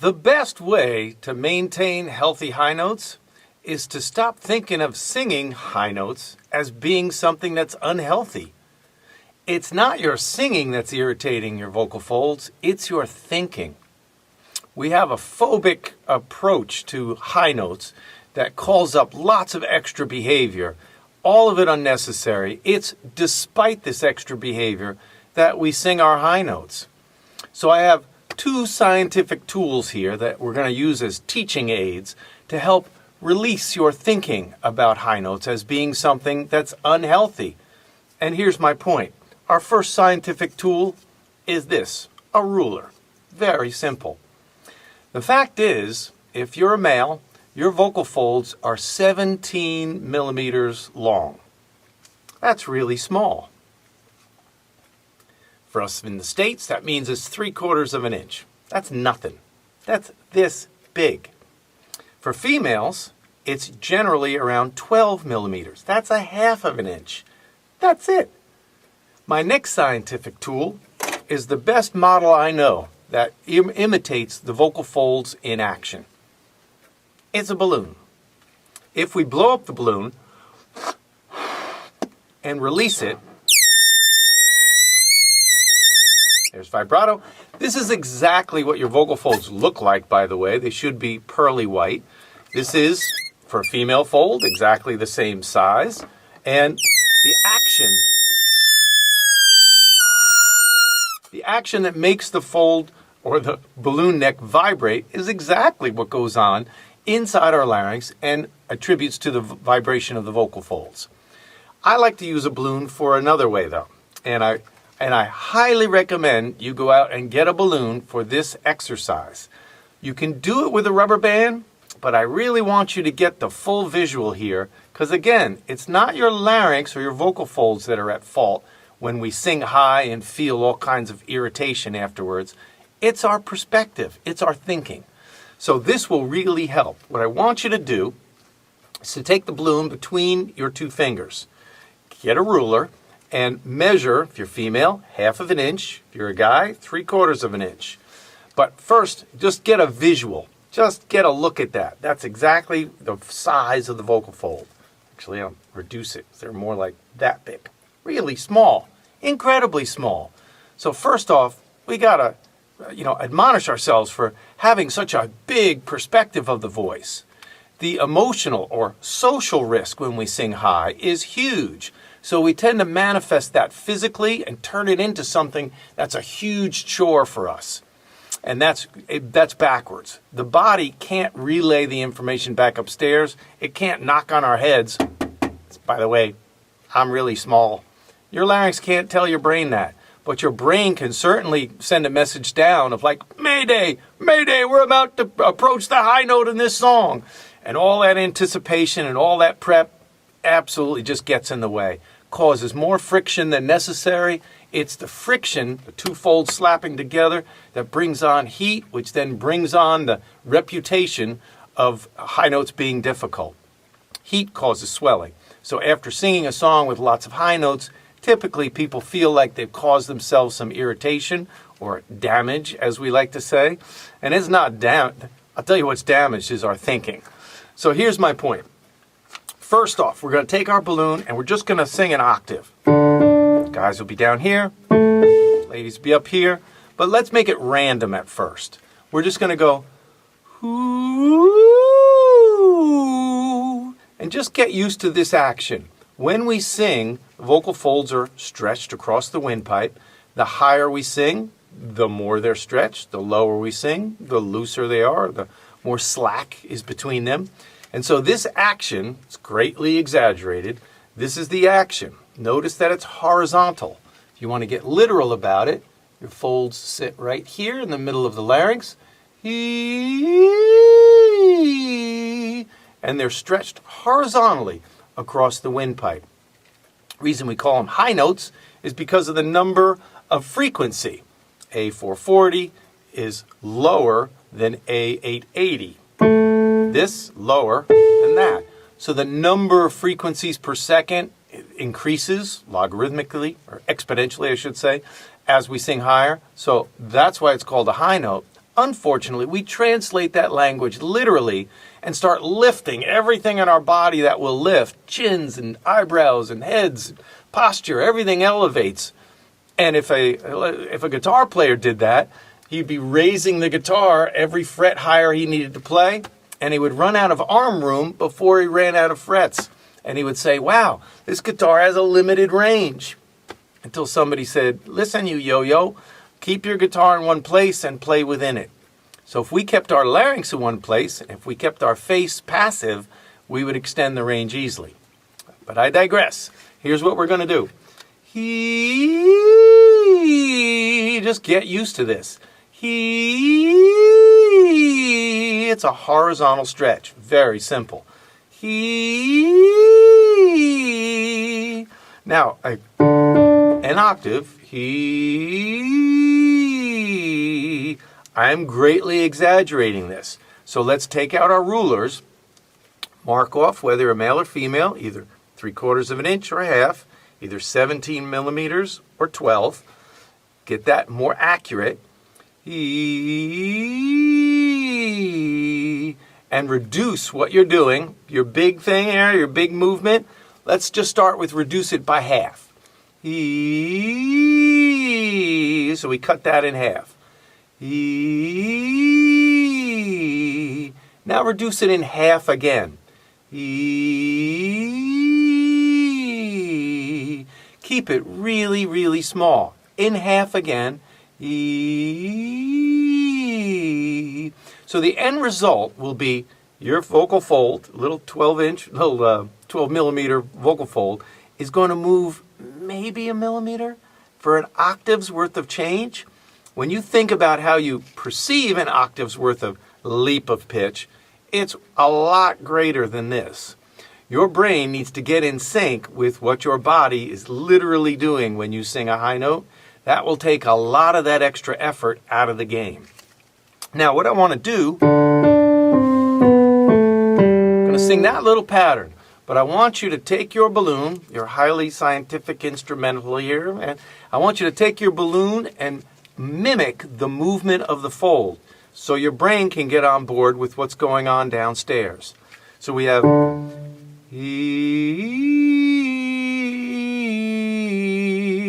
The best way to maintain healthy high notes is to stop thinking of singing high notes as being something that's unhealthy. It's not your singing that's irritating your vocal folds, it's your thinking. We have a phobic approach to high notes that calls up lots of extra behavior, all of it unnecessary. It's despite this extra behavior that we sing our high notes. So I have two scientific tools here that we're going to use as teaching aids to help release your thinking about high notes as being something that's unhealthy. And here's my point. Our first scientific tool is this, a ruler. Very simple. The fact is, if you're a male, your vocal folds are 17 millimeters long. That's really small. For us in the States, that means it's 3/4 of an inch. That's nothing. That's this big. For females, it's generally around 12 millimeters. That's 1/2 of an inch. That's it. My next scientific tool is the best model I know that imitates the vocal folds in action. It's a balloon. If we blow up the balloon and release it, there's vibrato. This is exactly what your vocal folds look like, by the way. They should be pearly white. This is, for a female fold, exactly the same size. And the action that makes the fold or the balloon neck vibrate is exactly what goes on inside our larynx and attributes to the vibration of the vocal folds. I like to use a balloon for another way, though. And I highly recommend you go out and get a balloon for this exercise. You can do it with a rubber band, but I really want you to get the full visual here, because again, it's not your larynx or your vocal folds that are at fault when we sing high and feel all kinds of irritation afterwards. It's our perspective, it's our thinking. So this will really help. What I want you to do is to take the balloon between your two fingers, get a ruler, and measure, if you're female, 1/2 of an inch. If you're a guy, 3/4 of an inch. But first, just get a visual. Just get a look at that. That's exactly the size of the vocal fold. Actually, I'll reduce it. They're more like that big. Really small. Incredibly small. So first off, we got to admonish ourselves for having such a big perspective of the voice. The emotional or social risk when we sing high is huge. So we tend to manifest that physically and turn it into something that's a huge chore for us. And that's backwards. The body can't relay the information back upstairs. It can't knock on our heads. By the way, I'm really small. Your larynx can't tell your brain that. But your brain can certainly send a message down of like, Mayday, Mayday, we're about to approach the high note in this song. And all that anticipation and all that prep absolutely just gets in the way. Causes more friction than necessary. It's the friction, the two folds slapping together, that brings on heat, which then brings on the reputation of high notes being difficult. Heat causes swelling. So after singing a song with lots of high notes, typically people feel like they've caused themselves some irritation or damage, as we like to say. And it's not damaged. I'll tell you what's damaged is our thinking. So here's my point. First off, we're going to take our balloon and we're just going to sing an octave. Guys will be down here, ladies will be up here, but let's make it random at first. We're just going to go, ooh, and just get used to this action. When we sing, the vocal folds are stretched across the windpipe. The higher we sing, the more they're stretched. The lower we sing, the looser they are, the more slack is between them. And so this action is greatly exaggerated. This is the action. Notice that it's horizontal. If you want to get literal about it, your folds sit right here in the middle of the larynx. And they're stretched horizontally across the windpipe. The reason we call them high notes is because of the number of frequency. A440 is lower than A880. This lower than that. So the number of frequencies per second increases logarithmically, or exponentially I should say, as we sing higher. So that's why it's called a high note. Unfortunately, we translate that language literally and start lifting everything in our body that will lift. Chins and eyebrows and heads, posture, everything elevates. And if a guitar player did that, he'd be raising the guitar every fret higher he needed to play, and he would run out of arm room before he ran out of frets. And he would say, wow, this guitar has a limited range. Until somebody said, listen, you yo-yo, keep your guitar in one place and play within it. So if we kept our larynx in one place, and if we kept our face passive, we would extend the range easily. But I digress. Here's what we're going to do. Just get used to this. It's a horizontal stretch. Very simple. Now, an octave. I'm greatly exaggerating this. So let's take out our rulers, mark off whether a male or female, either 3/4 of an inch or a half, either 17 millimeters or 12. Get that more accurate. And reduce what you're doing, your big thing here, your big movement. Let's just start with reduce it by half. So we cut that in half. Now reduce it in half again. Keep it really, really small. In half again. So the end result will be your vocal fold, little 12 millimeter vocal fold, is going to move maybe a millimeter for an octave's worth of change. When you think about how you perceive an octave's worth of leap of pitch, it's a lot greater than this. Your brain needs to get in sync with what your body is literally doing when you sing a high note. That will take a lot of that extra effort out of the game. Now, what I want to do, I'm going to sing that little pattern, but I want you to take your balloon, your highly scientific instrumental here, and I want you to take your balloon and mimic the movement of the fold so your brain can get on board with what's going on downstairs. So we have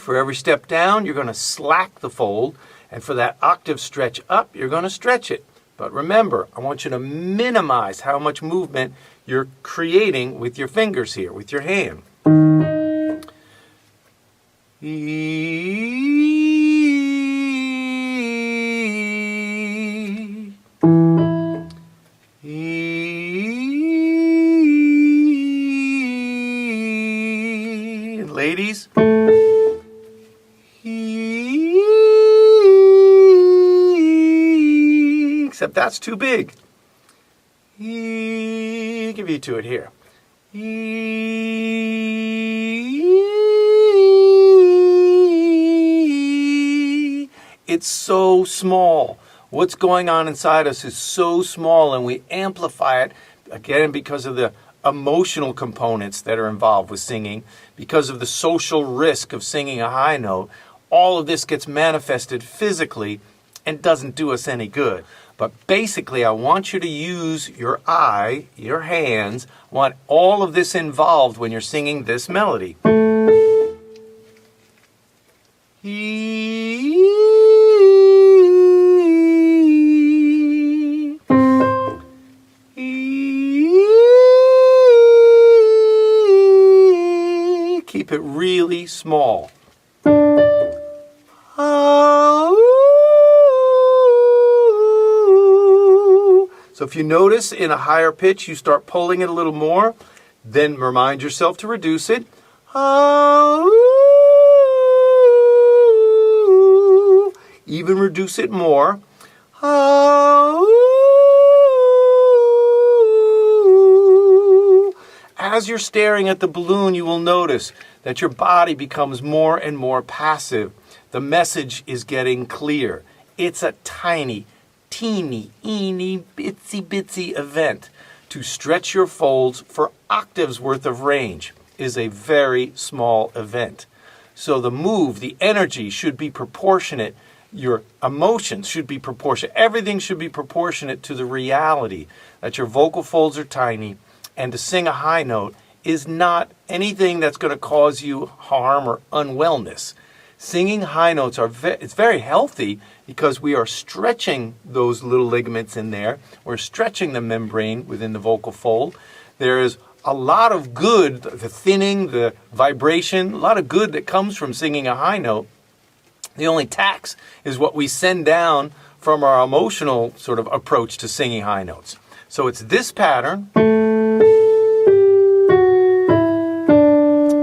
for every step down, you're going to slack the fold. And for that octave stretch up, you're going to stretch it. But remember, I want you to minimize how much movement you're creating with your fingers here, with your hand. Ladies, except that's too big. Give you to it here. It's so small. What's going on inside us is so small, and we amplify it, again, because of the emotional components that are involved with singing, because of the social risk of singing a high note. All of this gets manifested physically and doesn't do us any good. But basically, I want you to use your eye, your hands. I want all of this involved when you're singing this melody. Keep it really small. So if you notice in a higher pitch, you start pulling it a little more, then remind yourself to reduce it. Even reduce it more. As you're staring at the balloon, you will notice that your body becomes more and more passive. The message is getting clear. It's a tiny, teeny, bitsy event. To stretch your folds for octaves worth of range is a very small event. So the move, the energy should be proportionate, Your emotions should be proportionate. Everything should be proportionate to the reality that your vocal folds are tiny, and to sing a high note is not anything that's going to cause you harm or unwellness. Singing high notes it's very healthy because we are stretching those little ligaments in there. We're stretching the membrane within the vocal fold. There is a lot of good, the thinning, the vibration, a lot of good that comes from singing a high note. The only tax is what we send down from our emotional sort of approach to singing high notes. So it's this pattern.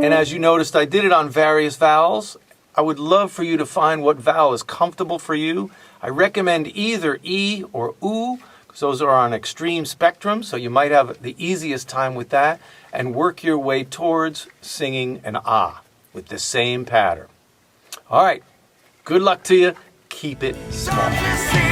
And as you noticed, I did it on various vowels. I would love for you to find what vowel is comfortable for you. I recommend either E or U, because those are on extreme spectrum, so you might have the easiest time with that, and work your way towards singing an ah with the same pattern. All right, good luck to you. Keep it small.